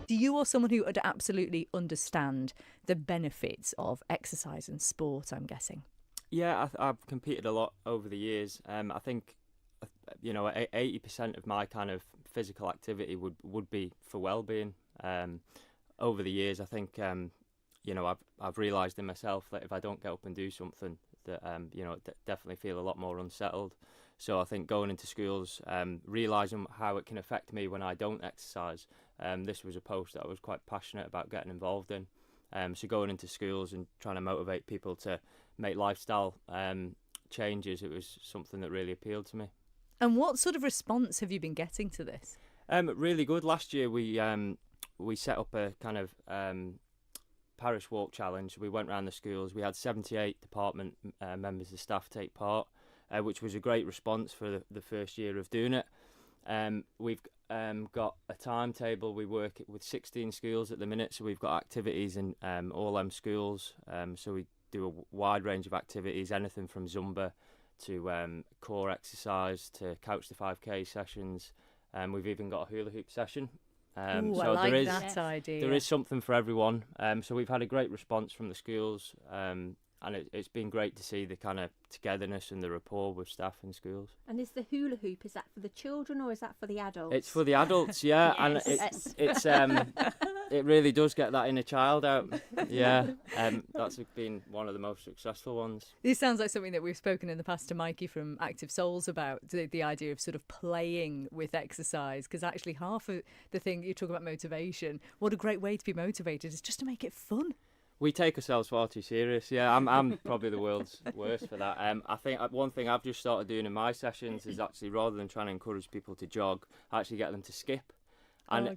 Do you or someone who would absolutely understand the benefits of exercise and sport, I'm guessing? Yeah, I've competed a lot over the years. I think, 80% of my kind of physical activity would be for well-being. Over the years, I think, I've realised in myself that if I don't get up and do something, that definitely feel a lot more unsettled. So I think going into schools, realising how it can affect me when I don't exercise. This was a post that I was quite passionate about getting involved in. So going into schools and trying to motivate people to make lifestyle changes, it was something that really appealed to me. And what sort of response have you been getting to this? Really good. Last year we set up a kind of Parish walk challenge. We went around the schools. We had 78 department members of staff take part, which was a great response for the first year of doing it. We've got a timetable. We work with 16 schools at the minute, so we've got activities in all them schools. So we do a wide range of activities, anything from Zumba to core exercise to couch to 5k sessions. We've even got a hula hoop session. Ooh, so I like there is that idea. there is something for everyone. So we've had a great response from the schools, and it's been great to see the kind of togetherness and the rapport with staff in schools. And is the hula hoop, is that for the children or is that for the adults? It's for the adults, yeah. Yes. And it really does get that inner child out. Yeah, that's been one of the most successful ones. This sounds like something that we've spoken in the past to Mikey from Active Souls about, the idea of sort of playing with exercise, because actually half of the thing you talk about motivation, what a great way to be motivated is just to make it fun. We take ourselves far too serious. Yeah, I'm probably the world's worst for that. I think one thing I've just started doing in my sessions is actually, rather than trying to encourage people to jog, I actually get them to skip. And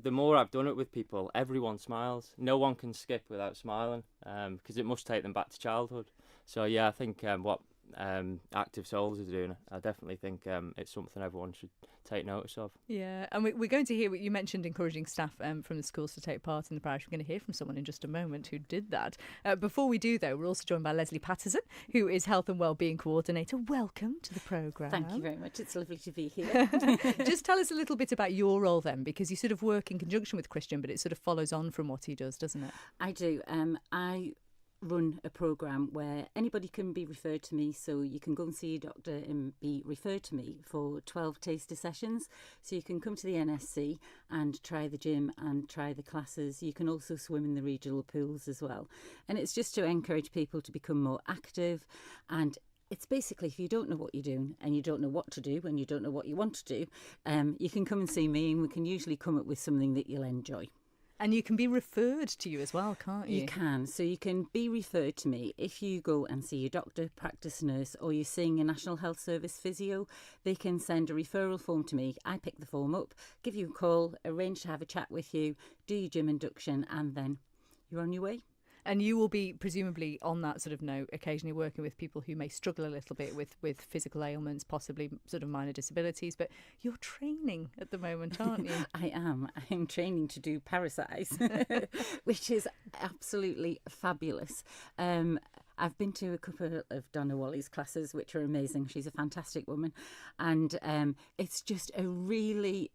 the more I've done it with people, everyone smiles. No one can skip without smiling, because it must take them back to childhood. So yeah, I think what Active Souls is doing, I definitely think it's something everyone should take notice of. Yeah, and we're going to hear what you mentioned, encouraging staff from the schools to take part in the parish. We're going to hear from someone in just a moment who did that. Before we do, though, we're also joined by Lesley Patterson, who is Health and Wellbeing Coordinator. Welcome to the programme. Thank you very much. It's lovely to be here. Just tell us a little bit about your role then, because you sort of work in conjunction with Christian, but it sort of follows on from what he does, doesn't it? I do. I run a programme where anybody can be referred to me, so you can go and see a doctor and be referred to me for 12 taster sessions. So you can come to the NSC and try the gym and try the classes. You can also swim in the regional pools as well, and it's just to encourage people to become more active. And it's basically, if you don't know what you're doing and you don't know what to do and you don't know what you want to do, you can come and see me, and we can usually come up with something that you'll enjoy. And you can be referred to you as well, can't you? You can. So you can be referred to me if you go and see your doctor, practice nurse, or you're seeing a National Health Service physio. They can send a referral form to me. I pick the form up, give you a call, arrange to have a chat with you, do your gym induction, and then you're on your way. And you will be, presumably, on that sort of note, occasionally working with people who may struggle a little bit with physical ailments, possibly sort of minor disabilities. But you're training at the moment, aren't you? I am. I'm training to do parasites, which is absolutely fabulous. I've been to a couple of Donna Wally's classes, which are amazing. She's a fantastic woman. And it's just a really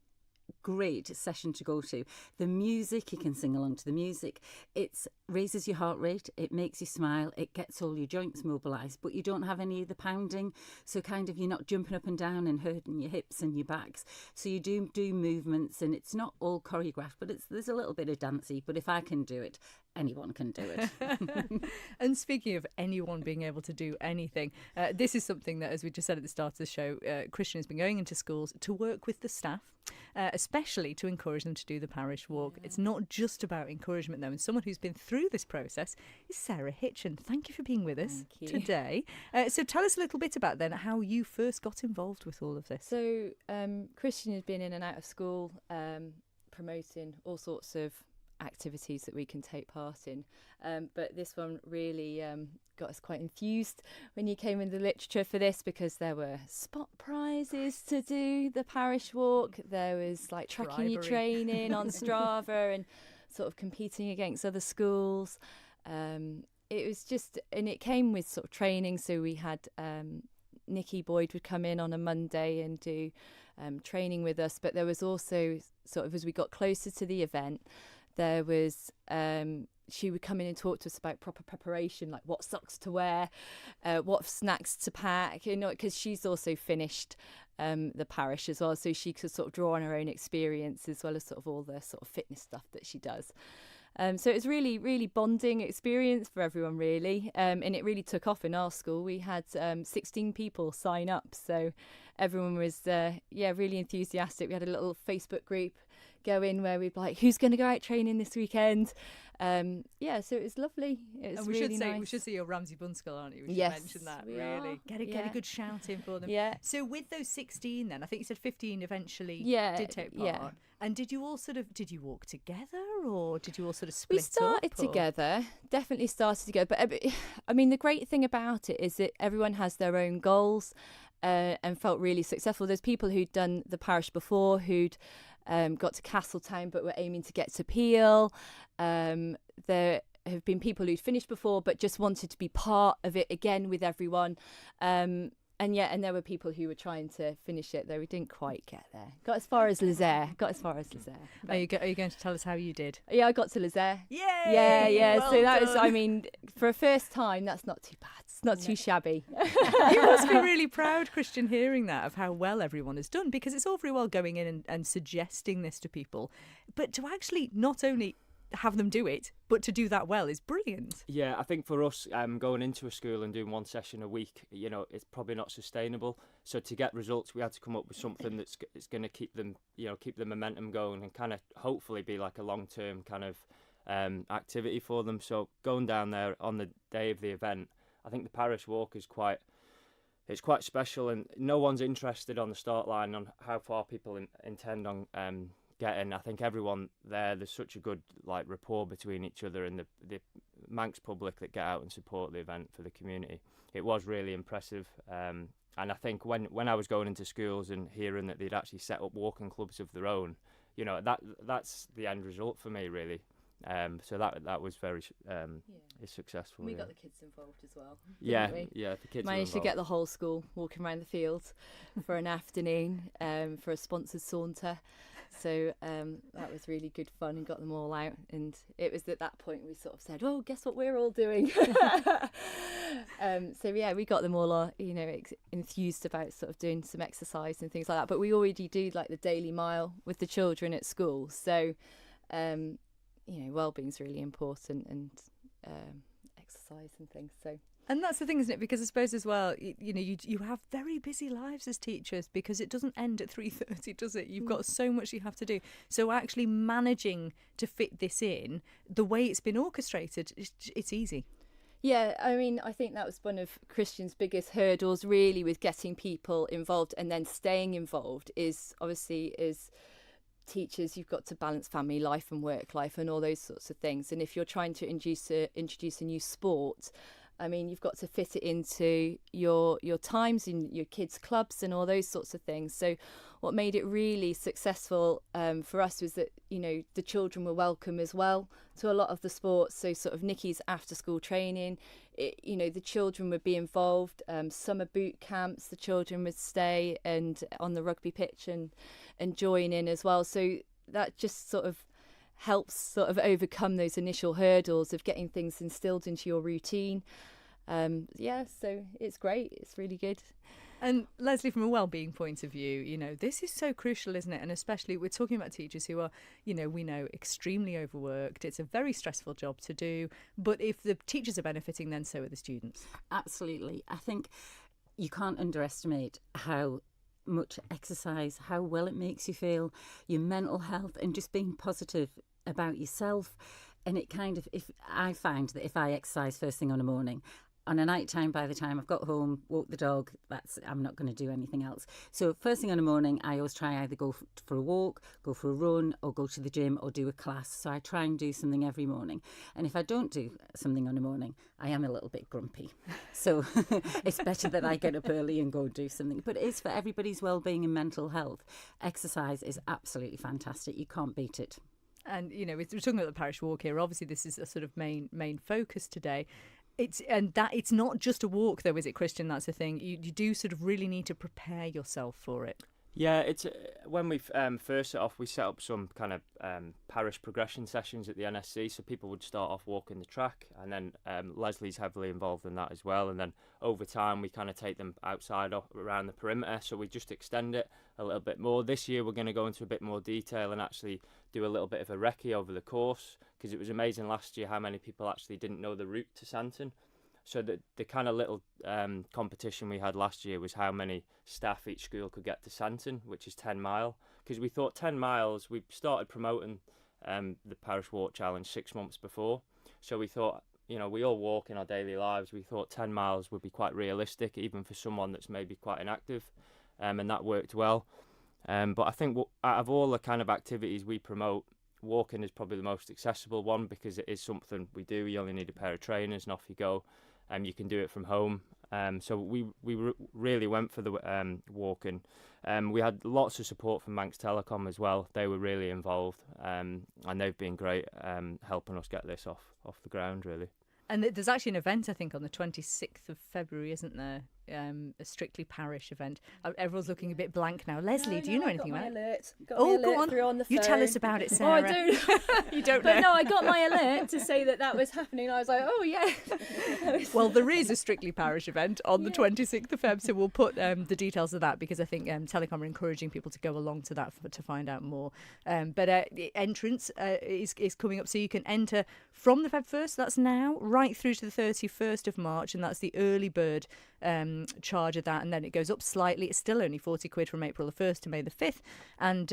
great session to go to. The music, you can sing along to the music. It raises your heart rate, it makes you smile, it gets all your joints mobilised, but you don't have any of the pounding, so kind of you're not jumping up and down and hurting your hips and your backs. So you do movements, and it's not all choreographed, but there's a little bit of dancey. But if I can do it, anyone can do it. And speaking of anyone being able to do anything, this is something that, as we just said at the start of the show, Christian has been going into schools to work with the staff, especially to encourage them to do the parish walk. It's not just about encouragement, though, and someone who's been through this process is Sarah Hitchen. Thank you for being with us today. So tell us a little bit about then how you first got involved with all of this. So Christian has been in and out of school, promoting all sorts of activities that we can take part in, but this one really got us quite enthused when you came in the literature for this, because there were spot prizes to do the parish walk, there was like tracking your training on Strava and sort of competing against other schools. It was just, and it came with sort of training, so we had Nikki Boyd would come in on a Monday and do training with us, but there was also sort of, as we got closer to the event, there was she would come in and talk to us about proper preparation, like what socks to wear, what snacks to pack, you know, because she's also finished the parish as well, so she could sort of draw on her own experience as well as sort of all the sort of fitness stuff that she does. So it was really, really bonding experience for everyone, really. And it really took off in our school. We had 16 people sign up. So everyone was, really enthusiastic. We had a little Facebook group go in where we'd be like, who's going to go out training this weekend? So it was lovely. It was really nice. We should see your Ramsey Bunskill, aren't you? We should Yes, mention that, we really. are. Get a good shout in for them. Yeah. So with those 16 then, I think you said 15 eventually did take part. Yeah. And did you walk together, or did you all sort of split up? We started together, definitely started together. But I mean, the great thing about it is that everyone has their own goals and felt really successful. There's people who'd done the parish before, who'd got to Castletown but were aiming to get to Peel. There have been people who'd finished before but just wanted to be part of it again with everyone. And there were people who were trying to finish it, though we didn't quite get there. Got as far as Lizère. Are you going to tell us how you did? Yeah, I got to Lizère. Yay! Yeah. Well so that done. was, I mean, for a first time, that's not too bad. It's not too shabby. You must be really proud, Christian, hearing that, of how well everyone has done, because it's all very well going in and suggesting this to people, but to actually not only have them do it, but to do that well is brilliant. Yeah, I think for us, going into a school and doing one session a week, you know, it's probably not sustainable. So to get results, we had to come up with something that's going to keep them, you know, keep the momentum going and kind of hopefully be like a long-term kind of activity for them. So going down there on the day of the event, I think the parish walk is quite special, and no one's interested on the start line on how far people intend on getting. I think everyone there's such a good like rapport between each other and the Manx public that get out and support the event for the community. It was really impressive, and I think when I was going into schools and hearing that they'd actually set up walking clubs of their own, you know, that's the end result for me, really. So that was very successful. We got the kids involved as well. Yeah, we? Yeah. The kids Managed to get the whole school walking around the field for an afternoon for a sponsored saunter. So that was really good fun and got them all out. And it was at that point we sort of said, "Oh, guess what we're all doing?" We got them all, enthused about sort of doing some exercise and things like that. But we already do like the daily mile with the children at school. So, wellbeing's really important, and exercise and things. So. And that's the thing, isn't it? Because I suppose as well, you have very busy lives as teachers, because it doesn't end at 3:30, does it? You've got so much you have to do. So actually managing to fit this in, the way it's been orchestrated, it's easy. Yeah, I mean, I think that was one of Christian's biggest hurdles, really, with getting people involved and then staying involved, is obviously is teachers, you've got to balance family life and work life and all those sorts of things. And if you're trying to introduce a new sport, I mean, you've got to fit it into your times in your kids' clubs and all those sorts of things. So what made it really successful for us was that, the children were welcome as well to a lot of the sports. So sort of Nikki's after-school training, the children would be involved. Summer boot camps, the children would stay and on the rugby pitch and join in as well. So that just sort of helps sort of overcome those initial hurdles of getting things instilled into your routine. So it's great. It's really good. And Lesley, from a wellbeing point of view, this is so crucial, isn't it? And especially we're talking about teachers who are, we know, extremely overworked. It's a very stressful job to do. But if the teachers are benefiting, then so are the students. Absolutely. I think you can't underestimate how much exercise, how well it makes you feel, your mental health, and just being positive about yourself. And it kind of, if I find that if I exercise first thing on a morning, on a night time, by the time I've got home, walk the dog, I'm not going to do anything else. So first thing on a morning, I always try either go for a walk, go for a run, or go to the gym or do a class. So I try and do something every morning. And if I don't do something on a morning, I am a little bit grumpy. So it's better that I get up early and go do something. But it's for everybody's well-being and mental health. Exercise is absolutely fantastic. You can't beat it. And, we're talking about the parish walk here. Obviously, this is a sort of main focus today. It's not just a walk though, is it, Christian? That's the thing. You do sort of really need to prepare yourself for it. Yeah, it's when we first set off, we set up some kind of parish progression sessions at the NSC, so people would start off walking the track, and then Leslie's heavily involved in that as well, and then over time we kind of take them outside around the perimeter, so we just extend it a little bit more. This year we're going to go into a bit more detail and actually do a little bit of a recce over the course, because it was amazing last year how many people actually didn't know the route to Santon. So the kind of little competition we had last year was how many staff each school could get to Santon, which is 10 mile. Because we thought 10 miles, we started promoting the Parish Walk Challenge 6 months before. So we thought, we all walk in our daily lives. We thought 10 miles would be quite realistic, even for someone that's maybe quite inactive. And that worked well. But I think out of all the kind of activities we promote, walking is probably the most accessible one, because it is something we do. You only need a pair of trainers and off you go. You can do it from home. So we really went for the walking. We had lots of support from Manx Telecom as well. They were really involved, and they've been great helping us get this off the ground, really. And there's actually an event, I think, on the 26th of February, isn't there? A strictly parish event. Everyone's looking a bit blank now. Lesley, do you know anything about it? Go on. You tell us about it, Sarah. Oh, I do. You don't but know. No, I got my alert to say that was happening. I was like, oh, yeah. Well, there is a strictly parish event on the 26th of Feb, so we'll put the details of that, because I think Telecom are encouraging people to go along to that to find out more. But entrance is coming up, so you can enter from the Feb 1st, that's now, right through to the 31st of March, and that's the early bird charge of that, and then it goes up slightly. It's still only £40 from April the 1st to May the 5th, and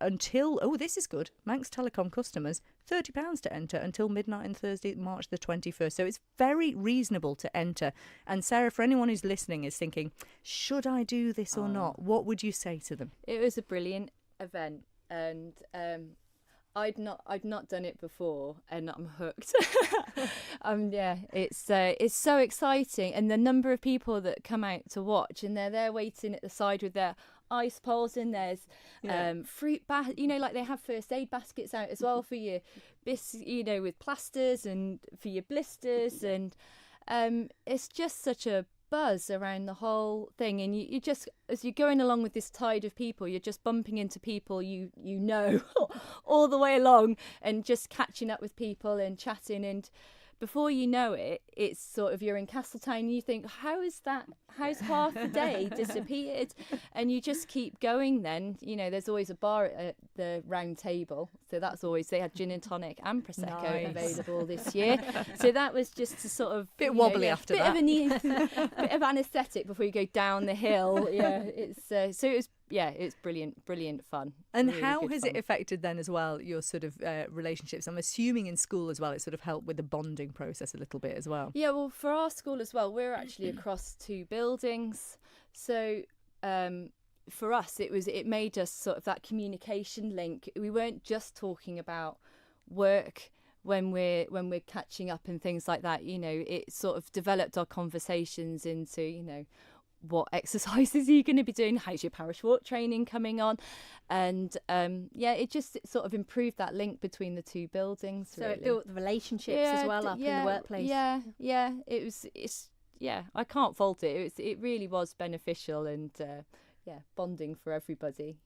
until, this is good, Manx Telecom customers, £30 to enter until midnight on Thursday, March the 21st. So it's very reasonable to enter. And Sarah, for anyone who's listening is thinking, should I do this or not? What would you say to them? It was a brilliant event, and I'd not done it before, and I'm hooked. It's so exciting, and the number of people that come out to watch, and they're there waiting at the side with their ice poles, and there's fruit like they have first aid baskets out as well for your with plasters and for your blisters, and it's just such a buzz around the whole thing, and you just, as you're going along with this tide of people, you're just bumping into people you know all the way along, and just catching up with people and chatting, and before you know it, it's sort of, you're in Castletown and you think, how's half the day disappeared? And you just keep going then. There's always a bar at the round table. So that's always, they had gin and tonic and Prosecco available this year. So that was just to sort of... Bit wobbly after that. Bit of anaesthetic before you go down the hill. Yeah, so it was... Yeah, it's brilliant fun. And really how has it affected then as well your sort of relationships? I'm assuming in school as well, it sort of helped with the bonding process a little bit as well. Yeah, well, for our school as well, we're actually across two buildings. So for us, it made us sort of that communication link. We weren't just talking about work when we're catching up and things like that. It sort of developed our conversations into, what exercises are you going to be doing? How's your parish walk training coming on? And it just sort of improved that link between the two buildings. So it built the relationships as well up in the workplace. Yeah. I can't fault it. It really was beneficial, and bonding for everybody.